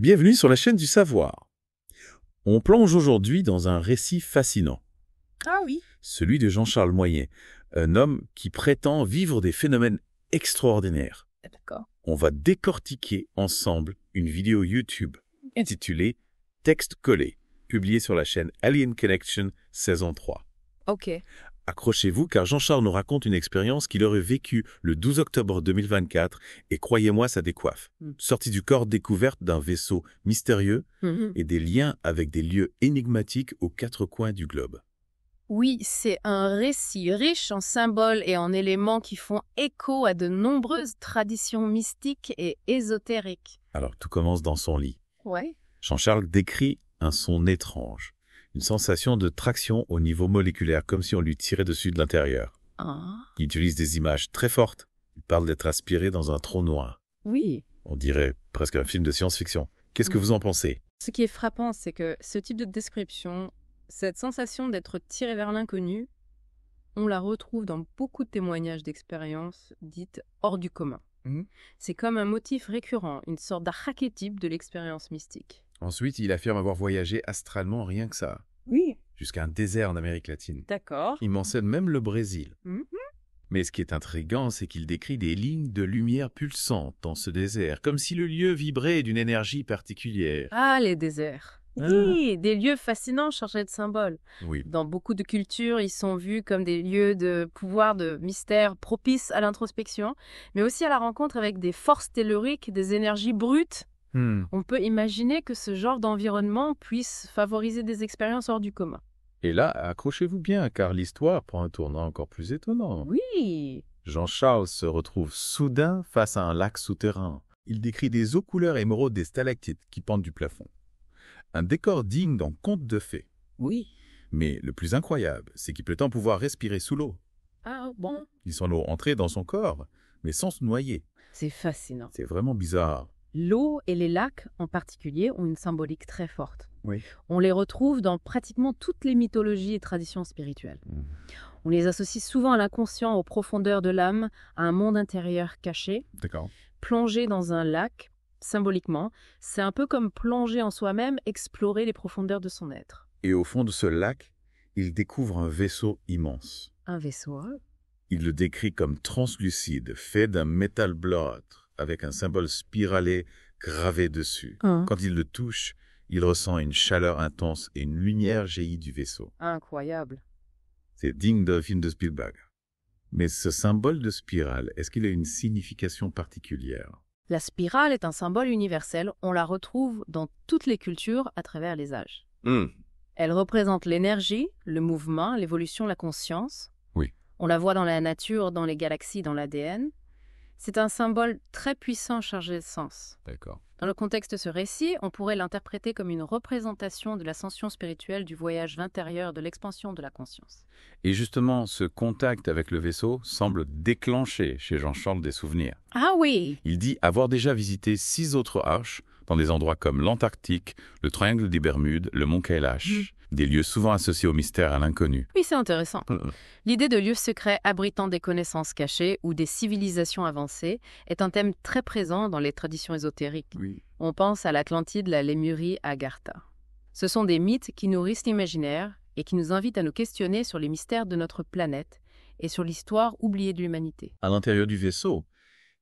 Bienvenue sur la chaîne du savoir. On plonge aujourd'hui dans un récit fascinant, Ah oui. celui de Jean-Charles Moyen, un homme qui prétend vivre des phénomènes extraordinaires. D'accord. On va décortiquer ensemble une vidéo YouTube intitulée « Texte collé », publiée sur la chaîne Alien Connection saison 3. Ok. Accrochez-vous car Jean-Charles nous raconte une expérience qu'il aurait vécue le 12 octobre 2024 et croyez-moi, ça décoiffe. Sortie du corps découverte d'un vaisseau mystérieux et des liens avec des lieux énigmatiques aux quatre coins du globe. Oui, c'est un récit riche en symboles et en éléments qui font écho à de nombreuses traditions mystiques et ésotériques. Alors tout commence dans son lit. Ouais. Jean-Charles décrit un son étrange, une sensation de traction au niveau moléculaire, comme si on lui tirait dessus de l'intérieur. Ah. Il utilise des images très fortes. Il parle d'être aspiré dans un trou noir. Oui. On dirait presque un film de science-fiction. Qu'est-ce que vous en pensez? Ce qui est frappant, c'est que ce type de description, cette sensation d'être tiré vers l'inconnu, on la retrouve dans beaucoup de témoignages d'expériences dites hors du commun. C'est comme un motif récurrent, une sorte d'archétype de l'expérience mystique. Ensuite, il affirme avoir voyagé astralement rien que ça, Oui. jusqu'à un désert en Amérique latine. D'accord. Il mentionne même le Brésil. Mais ce qui est intriguant, c'est qu'il décrit des lignes de lumière pulsantes dans ce désert, comme si le lieu vibrait d'une énergie particulière. Ah, les déserts. Oui, des lieux fascinants chargés de symboles. Oui. Dans beaucoup de cultures, ils sont vus comme des lieux de pouvoir, de mystère, propices à l'introspection, mais aussi à la rencontre avec des forces telluriques, des énergies brutes. On peut imaginer que ce genre d'environnement puisse favoriser des expériences hors du commun. Et là, accrochez-vous bien, car l'histoire prend un tournant encore plus étonnant. Oui. Jean-Charles se retrouve soudain face à un lac souterrain. Il décrit des eaux couleur émeraude des stalactites qui pendent du plafond. Un décor digne d'un conte de fées. Oui. Mais le plus incroyable, c'est qu'il prétend pouvoir respirer sous l'eau. Ah bon. Il sent l'eau entrer dans son corps, mais sans se noyer. C'est fascinant. C'est vraiment bizarre. L'eau et les lacs en particulier ont une symbolique très forte. Oui. On les retrouve dans pratiquement toutes les mythologies et traditions spirituelles. On les associe souvent à l'inconscient, aux profondeurs de l'âme, à un monde intérieur caché. D'accord. Plonger dans un lac, symboliquement, c'est un peu comme plonger en soi-même, explorer les profondeurs de son être. Et au fond de ce lac, il découvre un vaisseau immense. Un vaisseau, hein? Il le décrit comme translucide, fait d'un métal bleuâtre, avec un symbole spiralé gravé dessus. Quand il le touche, il ressent une chaleur intense et une lumière jaillit du vaisseau. Incroyable. C'est digne d'un film de Spielberg. Mais ce symbole de spirale, est-ce qu'il a une signification particulière? La spirale est un symbole universel. On la retrouve dans toutes les cultures à travers les âges. Elle représente l'énergie, le mouvement, l'évolution, la conscience. Oui. On la voit dans la nature, dans les galaxies, dans l'ADN. C'est un symbole très puissant chargé de sens. D'accord. Dans le contexte de ce récit, on pourrait l'interpréter comme une représentation de l'ascension spirituelle, du voyage intérieur, de l'expansion de la conscience. Et justement, ce contact avec le vaisseau semble déclencher chez Jean-Charles des souvenirs. Ah oui! Il dit avoir déjà visité 6 autres arches dans des endroits comme l'Antarctique, le Triangle des Bermudes, le Mont Kailash, des lieux souvent associés au mystère, à l'inconnu. Oui, c'est intéressant. L'idée de lieux secrets abritant des connaissances cachées ou des civilisations avancées est un thème très présent dans les traditions ésotériques. Oui. On pense à l'Atlantide, la Lémurie, Agartha. Ce sont des mythes qui nourrissent l'imaginaire et qui nous invitent à nous questionner sur les mystères de notre planète et sur l'histoire oubliée de l'humanité. À l'intérieur du vaisseau,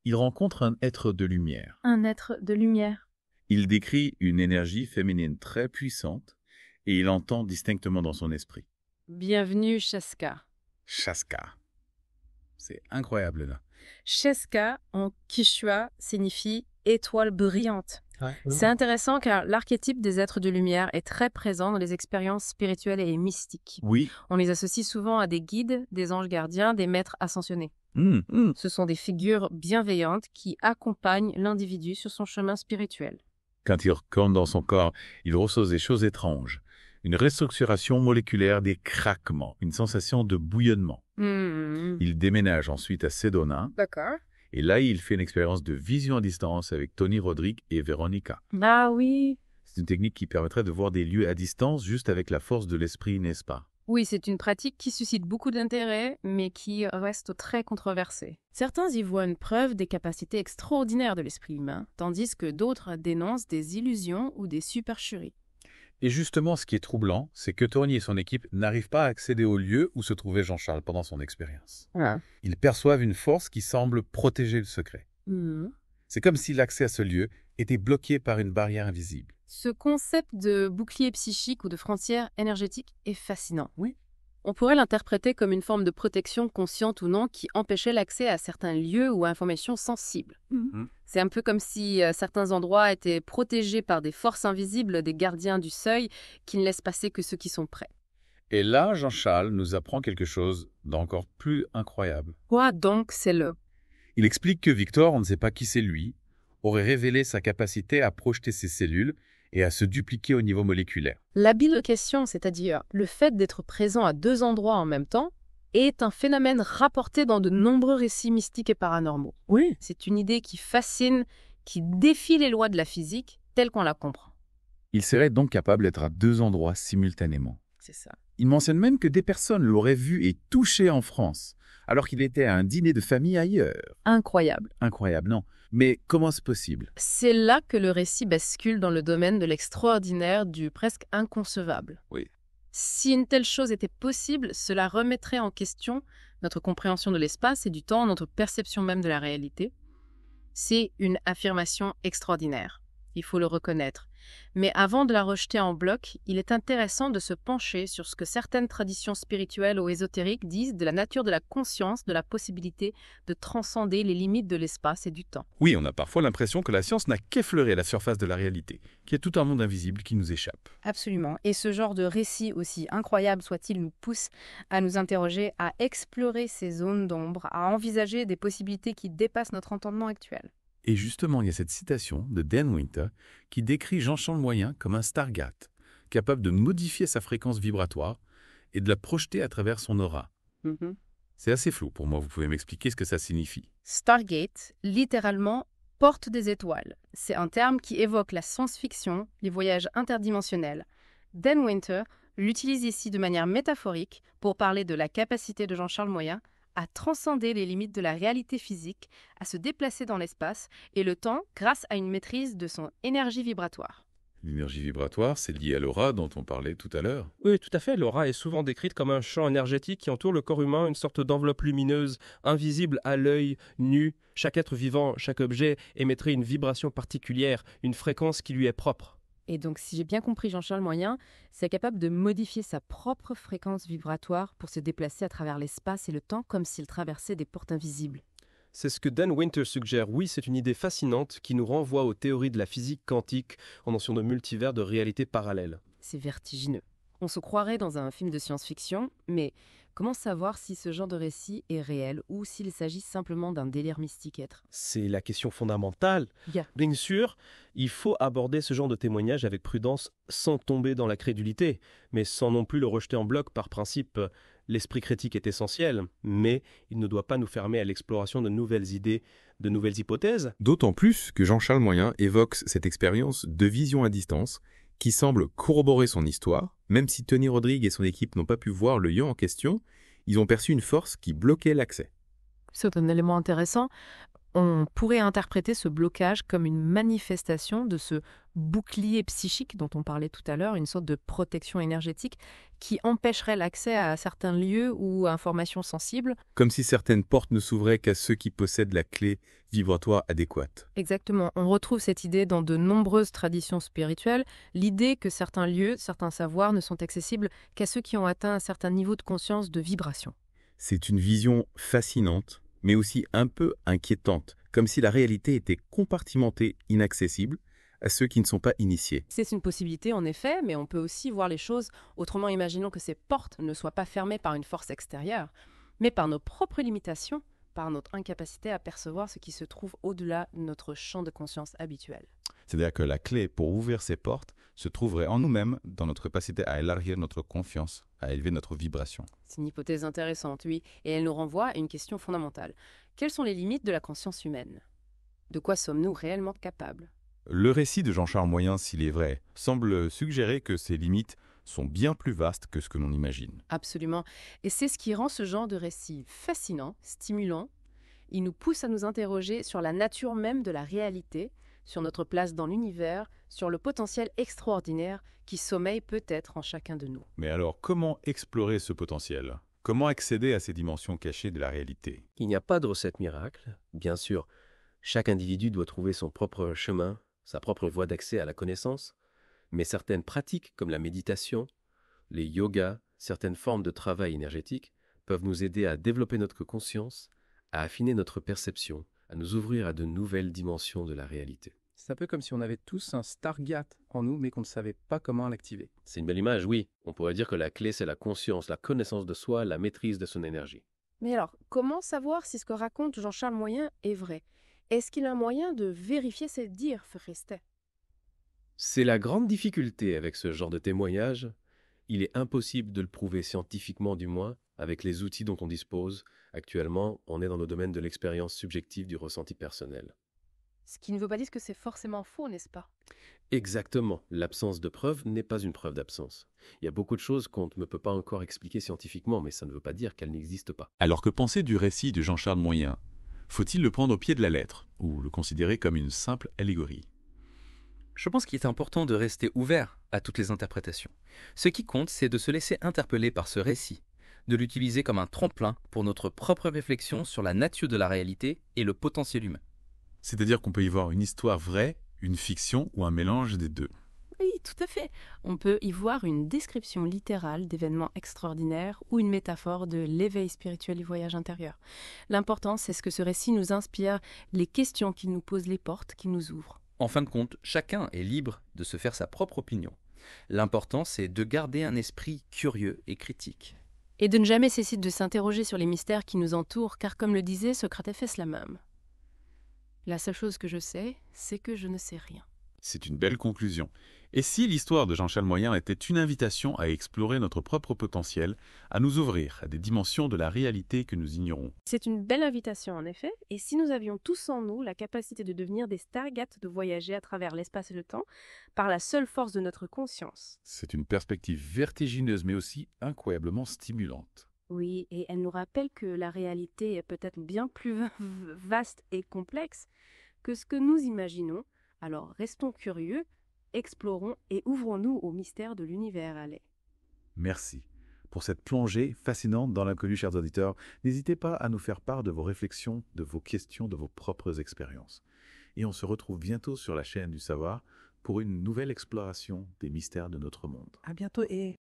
il rencontre un être de lumière. Un être de lumière. Il décrit une énergie féminine très puissante et il entend distinctement dans son esprit. Bienvenue, Sheska. Shaska. C'est incroyable là. Sheska, en Quichua, signifie étoile brillante. C'est intéressant car l'archétype des êtres de lumière est très présent dans les expériences spirituelles et mystiques. Oui. On les associe souvent à des guides, des anges gardiens, des maîtres ascensionnés. Ce sont des figures bienveillantes qui accompagnent l'individu sur son chemin spirituel. Quand il retourne dans son corps, il ressent des choses étranges. Une restructuration moléculaire, des craquements, une sensation de bouillonnement. Il déménage ensuite à Sedona. D'accord. Et là, il fait une expérience de vision à distance avec Tony Rodrigue et Veronica. Ah oui. C'est une technique qui permettrait de voir des lieux à distance juste avec la force de l'esprit, n'est-ce pas? Oui, c'est une pratique qui suscite beaucoup d'intérêt, mais qui reste très controversée. Certains y voient une preuve des capacités extraordinaires de l'esprit humain, tandis que d'autres dénoncent des illusions ou des supercheries. Et justement, ce qui est troublant, c'est que Tony et son équipe n'arrivent pas à accéder au lieu où se trouvait Jean-Charles pendant son expérience. Ah. Ils perçoivent une force qui semble protéger le secret. C'est comme si l'accès à ce lieu était bloqué par une barrière invisible. Ce concept de bouclier psychique ou de frontière énergétique est fascinant. Oui. On pourrait l'interpréter comme une forme de protection consciente ou non qui empêchait l'accès à certains lieux ou informations sensibles. C'est un peu comme si certains endroits étaient protégés par des forces invisibles, des gardiens du seuil, qui ne laissent passer que ceux qui sont prêts. Et là, Jean-Charles nous apprend quelque chose d'encore plus incroyable. Quoi donc c'est le... Il explique que Victor, on ne sait pas qui c'est lui, aurait révélé sa capacité à projeter ses cellules et à se dupliquer au niveau moléculaire. La bilocation, c'est-à-dire le fait d'être présent à deux endroits en même temps, est un phénomène rapporté dans de nombreux récits mystiques et paranormaux. Oui. C'est une idée qui fascine, qui défie les lois de la physique telle qu'on la comprend. Il serait donc capable d'être à deux endroits simultanément. C'est ça. Il mentionne même que des personnes l'auraient vu et touché en France, alors qu'il était à un dîner de famille ailleurs. Incroyable. Incroyable, non. Mais comment c'est possible? C'est là que le récit bascule dans le domaine de l'extraordinaire, du presque inconcevable. Oui. Si une telle chose était possible, cela remettrait en question notre compréhension de l'espace et du temps, notre perception même de la réalité. C'est une affirmation extraordinaire, il faut le reconnaître. Mais avant de la rejeter en bloc, il est intéressant de se pencher sur ce que certaines traditions spirituelles ou ésotériques disent de la nature de la conscience, de la possibilité de transcender les limites de l'espace et du temps. Oui, on a parfois l'impression que la science n'a qu'effleuré la surface de la réalité, qu'il y a tout un monde invisible qui nous échappe. Absolument. Et ce genre de récit, aussi incroyable soit-il, nous pousse à nous interroger, à explorer ces zones d'ombre, à envisager des possibilités qui dépassent notre entendement actuel. Et justement, il y a cette citation de Dan Winter qui décrit Jean-Charles Moyen comme un Stargate, capable de modifier sa fréquence vibratoire et de la projeter à travers son aura. C'est assez flou pour moi, vous pouvez m'expliquer ce que ça signifie? Stargate, littéralement, porte des étoiles. C'est un terme qui évoque la science-fiction, les voyages interdimensionnels. Dan Winter l'utilise ici de manière métaphorique pour parler de la capacité de Jean-Charles Moyen à transcender les limites de la réalité physique, à se déplacer dans l'espace et le temps grâce à une maîtrise de son énergie vibratoire. L'énergie vibratoire, c'est lié à l'aura dont on parlait tout à l'heure. Oui, tout à fait. L'aura est souvent décrite comme un champ énergétique qui entoure le corps humain, une sorte d'enveloppe lumineuse, invisible à l'œil nu. Chaque être vivant, chaque objet émettrait une vibration particulière, une fréquence qui lui est propre. Et donc, si j'ai bien compris Jean-Charles Moyen, c'est capable de modifier sa propre fréquence vibratoire pour se déplacer à travers l'espace et le temps comme s'il traversait des portes invisibles. C'est ce que Dan Winter suggère. Oui, c'est une idée fascinante qui nous renvoie aux théories de la physique quantique en notion de multivers de réalité parallèle. C'est vertigineux. On se croirait dans un film de science-fiction, mais comment savoir si ce genre de récit est réel ou s'il s'agit simplement d'un délire mystique être? C'est la question fondamentale. Bien sûr, il faut aborder ce genre de témoignage avec prudence sans tomber dans la crédulité, mais sans non plus le rejeter en bloc par principe. L'esprit critique est essentiel, mais il ne doit pas nous fermer à l'exploration de nouvelles idées, de nouvelles hypothèses. D'autant plus que Jean-Charles Moyen évoque cette expérience de vision à distance qui semble corroborer son histoire. Même si Tony Rodrigue et son équipe n'ont pas pu voir le lieu en question, ils ont perçu une force qui bloquait l'accès. C'est un élément intéressant. On pourrait interpréter ce blocage comme une manifestation de ce bouclier psychique dont on parlait tout à l'heure, une sorte de protection énergétique qui empêcherait l'accès à certains lieux ou informations sensibles. Comme si certaines portes ne s'ouvraient qu'à ceux qui possèdent la clé vibratoire adéquate. Exactement. On retrouve cette idée dans de nombreuses traditions spirituelles, l'idée que certains lieux, certains savoirs ne sont accessibles qu'à ceux qui ont atteint un certain niveau de conscience de vibration. C'est une vision fascinante, mais aussi un peu inquiétante, comme si la réalité était compartimentée, inaccessible à ceux qui ne sont pas initiés. C'est une possibilité en effet, mais on peut aussi voir les choses autrement. Imaginons que ces portes ne soient pas fermées par une force extérieure, mais par nos propres limitations, par notre incapacité à percevoir ce qui se trouve au-delà de notre champ de conscience habituel. C'est-à-dire que la clé pour ouvrir ces portes se trouverait en nous-mêmes, dans notre capacité à élargir notre confiance, à élever notre vibration. C'est une hypothèse intéressante, oui, et elle nous renvoie à une question fondamentale. Quelles sont les limites de la conscience humaine? De quoi sommes-nous réellement capables? Le récit de Jean-Charles Moyen, s'il est vrai, semble suggérer que ces limites sont bien plus vastes que ce que l'on imagine. Absolument. Et c'est ce qui rend ce genre de récit fascinant, stimulant. Il nous pousse à nous interroger sur la nature même de la réalité, sur notre place dans l'univers, sur le potentiel extraordinaire qui sommeille peut-être en chacun de nous. Mais alors, comment explorer ce potentiel ? Comment accéder à ces dimensions cachées de la réalité ? Il n'y a pas de recette miracle. Bien sûr, chaque individu doit trouver son propre chemin, sa propre voie d'accès à la connaissance, mais certaines pratiques comme la méditation, les yogas, certaines formes de travail énergétique peuvent nous aider à développer notre conscience, à affiner notre perception, à nous ouvrir à de nouvelles dimensions de la réalité. C'est un peu comme si on avait tous un Stargate en nous, mais qu'on ne savait pas comment l'activer. C'est une belle image, oui. On pourrait dire que la clé, c'est la conscience, la connaissance de soi, la maîtrise de son énergie. Mais alors, comment savoir si ce que raconte Jean-Charles Moyen est vrai ? Est-ce qu'il a un moyen de vérifier ses dires, Ferestet ? C'est la grande difficulté avec ce genre de témoignage. Il est impossible de le prouver scientifiquement, du moins, avec les outils dont on dispose. Actuellement, on est dans le domaine de l'expérience subjective du ressenti personnel. Ce qui ne veut pas dire que c'est forcément faux, n'est-ce pas ? Exactement. L'absence de preuve n'est pas une preuve d'absence. Il y a beaucoup de choses qu'on ne peut pas encore expliquer scientifiquement, mais ça ne veut pas dire qu'elles n'existent pas. Alors que penser du récit de Jean-Charles Moyen ? Faut-il le prendre au pied de la lettre, ou le considérer comme une simple allégorie ? Je pense qu'il est important de rester ouvert à toutes les interprétations. Ce qui compte, c'est de se laisser interpeller par ce récit, de l'utiliser comme un tremplin pour notre propre réflexion sur la nature de la réalité et le potentiel humain. C'est-à-dire qu'on peut y voir une histoire vraie, une fiction ou un mélange des deux. Oui, tout à fait. On peut y voir une description littérale d'événements extraordinaires ou une métaphore de l'éveil spirituel du voyage intérieur. L'important, c'est ce que ce récit nous inspire, les questions qu'il nous pose, les portes qu'il nous ouvre. En fin de compte, chacun est libre de se faire sa propre opinion. L'important, c'est de garder un esprit curieux et critique. Et de ne jamais cesser de s'interroger sur les mystères qui nous entourent, car comme le disait Socrate cela même. La seule chose que je sais, c'est que je ne sais rien. C'est une belle conclusion. Et si l'histoire de Jean-Charles Moyen était une invitation à explorer notre propre potentiel, à nous ouvrir à des dimensions de la réalité que nous ignorons ? C'est une belle invitation en effet, et si nous avions tous en nous la capacité de devenir des Stargates, de voyager à travers l'espace et le temps, par la seule force de notre conscience. C'est une perspective vertigineuse mais aussi incroyablement stimulante. Oui, et elle nous rappelle que la réalité est peut-être bien plus vaste et complexe que ce que nous imaginons. Alors restons curieux, explorons et ouvrons-nous au mystère de l'univers. Allez. Merci pour cette plongée fascinante dans l'inconnu, chers auditeurs. N'hésitez pas à nous faire part de vos réflexions, de vos questions, de vos propres expériences. Et on se retrouve bientôt sur la chaîne du savoir pour une nouvelle exploration des mystères de notre monde. À bientôt et